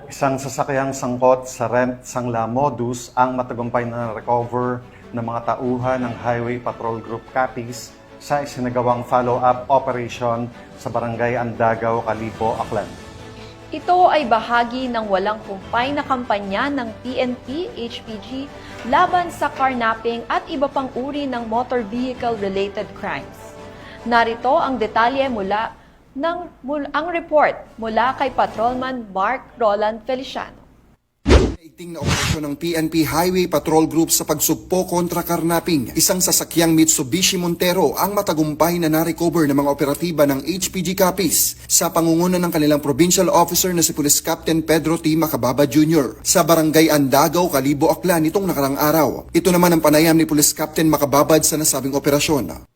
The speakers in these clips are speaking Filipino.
Isang sasakyang sangkot sa Rent Sangla modus ang matagumpay na recover ng mga tauhan ng Highway Patrol Group Capiz sa isinagawang follow-up operation sa Barangay Andagaw, Calibo, Aklan. Ito ay bahagi ng walang humpay na kampanya ng PNP, HPG laban sa carnapping at iba pang uri ng motor vehicle-related crimes. Narito ang detalye ang report mula kay Patrolman Mark Roland Feliciano. Iting na operasyon ng PNP Highway Patrol Group sa pagsugpo kontra karnapping. Isang sasakyang Mitsubishi Montero ang matagumpay na na-recover ng mga operatiba ng HPG Capiz sa pangunguna ng kanilang provincial officer na si Police Captain Pedro T. Macababa Jr. sa Barangay Andagaw, Calibo, Aklan nitong nakarang araw. Ito naman ang panayam ni Police Captain Macababad sa nasabing operasyon.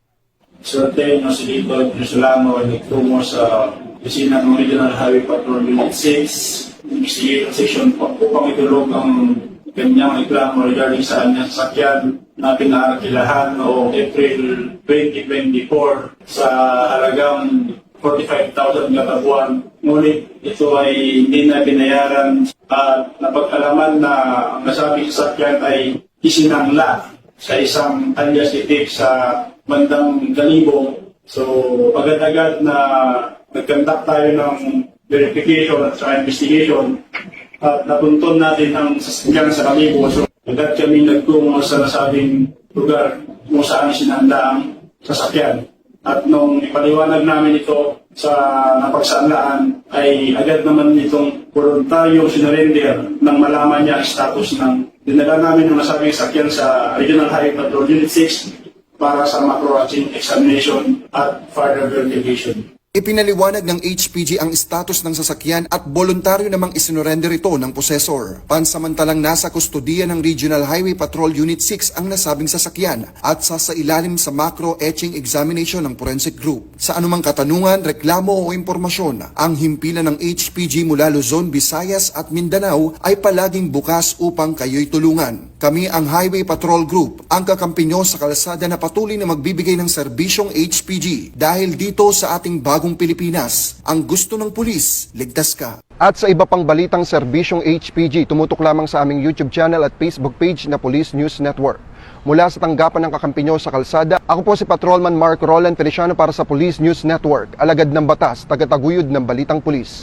Swerte ng Silito at Jerusalem ay nagtungo sa opisina ng Regional Highway Patrol Unit 6, investigative section upang itulog ang kanyang reklamo regarding sa kanyang sasakyan na pinarakilahan noong April 2024 sa halagang 45,000 kada buwan. Ngunit ito ay hindi na binayaran at napagkalaman na ang nasabing sasakyan ay isinangla sa isang alias itik sa bandang Calibo. So, agad-agad na nag-conduct tayo ng verification at saka investigation at napunton natin ang sasakyan sa Calibo. So, agad kami nagtungo sa nasabing lugar kung saan sinanda ang sasakyan. At nung ipaliwanag namin ito sa napagsanlaan, ay agad naman itong voluntaryong sinurrender nang malaman niya ang status ng dinala namin ng nasabing sasakyan sa Regional Highway Patrol Unit 6 para sa macro-routine examination at further verification. Ipinaliwanag ng HPG ang status ng sasakyan at voluntaryo namang isinurrender ito ng possessor. Pansamantalang nasa kustodiya ng Regional Highway Patrol Unit 6 ang nasabing sasakyan at sasailalim sa macro-etching examination ng forensic group. Sa anumang katanungan, reklamo o impormasyon, ang himpilan ng HPG mula Luzon, Visayas at Mindanao ay palaging bukas upang kayo'y tulungan. Kami ang Highway Patrol Group, ang kakampi nyo sa kalsada na patuloy na magbibigay ng serbisyong HPG. Dahil dito sa ating bagong Pilipinas, ang gusto ng pulis, ligtas ka. At sa iba pang balitang serbisyong HPG, tumutok lamang sa aming YouTube channel at Facebook page na Police News Network. Mula sa tanggapan ng kakampi nyo sa kalsada, ako po si Patrolman Mark Roland Feliciano para sa Police News Network, alagad ng batas, tagataguyod ng balitang pulis.